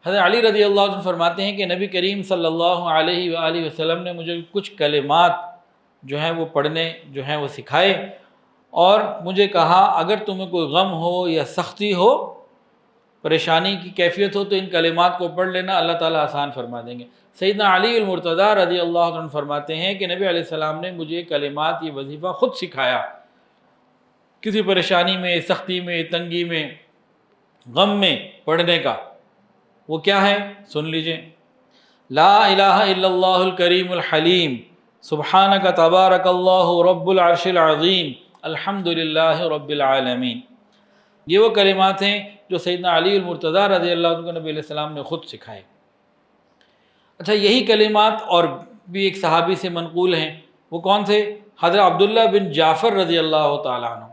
حضرت علی رضی اللہ عنہ فرماتے ہیں کہ نبی کریم صلی اللہ علیہ وآلہ وسلم نے مجھے کچھ کلمات جو ہیں وہ پڑھنے جو ہیں وہ سکھائے، اور مجھے کہا اگر تمہیں کوئی غم ہو یا سختی ہو، پریشانی کی کیفیت ہو، تو ان کلمات کو پڑھ لینا، اللہ تعالیٰ آسان فرما دیں گے۔ سیدنا علی المرتضیٰ رضی اللہ عنہ فرماتے ہیں کہ نبی علیہ السلام نے مجھے کلمات، یہ وظیفہ خود سکھایا، کسی پریشانی میں، سختی میں، تنگی میں، غم میں پڑھنے کا۔ وہ کیا ہے؟ سن لیجئے: لا الہ الا اللہ الکریم الحلیم، سبحانک تبارک اللہ رب العرش العظیم، الحمد للہ رب العالمین۔ یہ وہ کلمات ہیں جو سیدنا علی المرتضیٰ رضی اللہ عنہ کو نبی علیہ السلام نے خود سکھائے۔ اچھا، یہی کلمات اور بھی ایک صحابی سے منقول ہیں، وہ کون سے؟ حضرت عبداللہ بن جعفر رضی اللہ تعالیٰ عنہ۔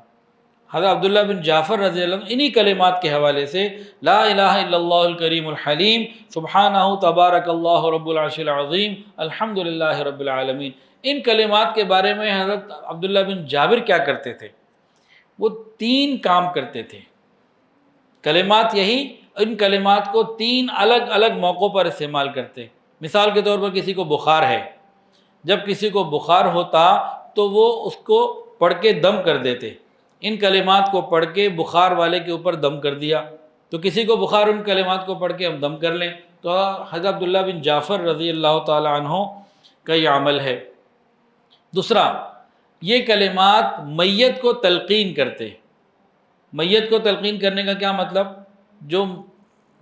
حضرت عبداللہ بن جعفر رضی اللہ عنہ انہی کلمات کے حوالے سے لا الہ الا اللہ الکریم الحلیم، سبحانہ تبارک اللہ رب العرش العظیم، الحمد للہ رب العالمین، ان کلمات کے بارے میں حضرت عبداللہ بن جابر کیا کرتے تھے؟ وہ 3 کام کرتے تھے۔ کلمات یہی، ان کلمات کو 3 الگ الگ موقعوں پر استعمال کرتے۔ مثال کے طور پر کسی کو بخار ہے، جب کسی کو بخار ہوتا تو وہ اس کو پڑھ کے دم کر دیتے۔ ان کلمات کو پڑھ کے بخار والے کے اوپر دم کر دیا، تو کسی کو بخار، ان کلمات کو پڑھ کے ہم دم کر لیں، تو حضرت عبداللہ بن جعفر رضی اللہ تعالی عنہ کا یہ عمل ہے۔ دوسرا، یہ کلمات میت کو تلقین کرتے۔ میت کو تلقین کرنے کا کیا مطلب؟ جو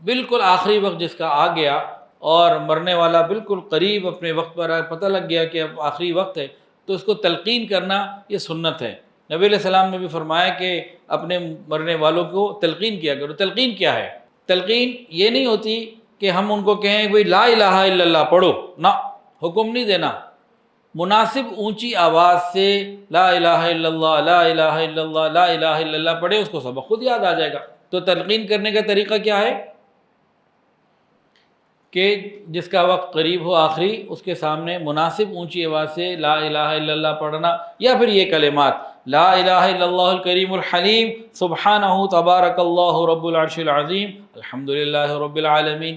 بالکل آخری وقت جس کا آ گیا اور مرنے والا بالکل قریب اپنے وقت پر پتہ لگ گیا کہ اب آخری وقت ہے، تو اس کو تلقین کرنا یہ سنت ہے۔ نبی علیہ السلام نے بھی فرمایا کہ اپنے مرنے والوں کو تلقین کیا کرو۔ تلقین کیا ہے؟ تلقین یہ نہیں ہوتی کہ ہم ان کو کہیں بھئی لا الہ الا اللہ پڑھو، نہ، حکم نہیں دینا۔ مناسب اونچی آواز سے لا الہ الا اللہ، لا الہ الا اللہ، لا الہ الا اللہ پڑھے، اس کو سبق خود یاد آ جائے گا۔ تو تلقین کرنے کا طریقہ کیا ہے؟ کہ جس کا وقت قریب ہو آخری، اس کے سامنے مناسب اونچی آواز سے لا الہ الا اللہ پڑھنا، یا پھر یہ کلمات لا الہ الا اللہ الکریم الحلیم، سبحانہ تبارک اللہ رب العرش العظیم، الحمد للہ رب العالمین۔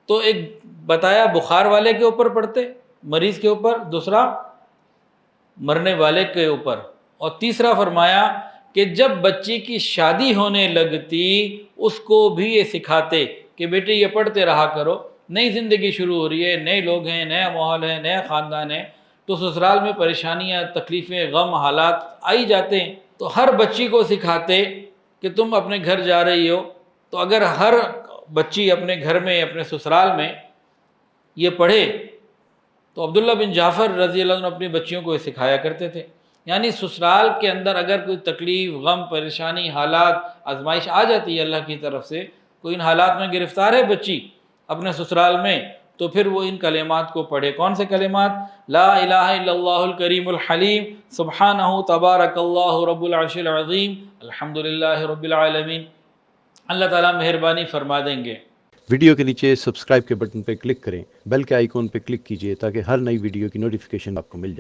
تو ایک بتایا بخار والے کے اوپر پڑھتے، مریض کے اوپر، دوسرا مرنے والے کے اوپر، اور تیسرا فرمایا کہ جب بچی کی شادی ہونے لگتی اس کو بھی یہ سکھاتے کہ بیٹے یہ پڑھتے رہا کرو، نئی زندگی شروع ہو رہی ہے، نئے لوگ ہیں، نیا ماحول ہے، نیا خاندان ہے، تو سسرال میں پریشانیاں، تکلیفیں، غم، حالات آئی جاتے ہیں، تو ہر بچی کو سکھاتے کہ تم اپنے گھر جا رہی ہو، تو اگر ہر بچی اپنے گھر میں، اپنے سسرال میں یہ پڑھے، تو عبداللہ بن جعفر رضی اللہ عنہ اپنی بچیوں کو یہ سکھایا کرتے تھے۔ یعنی سسرال کے اندر اگر کوئی تکلیف، غم، پریشانی، حالات، آزمائش آ جاتی ہے اللہ کی طرف سے، کوئی ان حالات میں گرفتار ہے بچی اپنے سسرال میں، تو پھر وہ ان کلمات کو پڑھے۔ کون سے کلمات؟ لا الہ الا اللہ الکریم الحلیم، سبحانہ تبارک اللہ رب العرش العظیم، الحمد للہ رب العالمین۔ اللہ تعالیٰ مہربانی فرما دیں گے۔ ویڈیو کے نیچے سبسکرائب کے بٹن پہ کلک کریں، بیل کے آئیکن پہ کلک کیجئے تاکہ ہر نئی ویڈیو کی نوٹیفیکیشن آپ کو مل جائے۔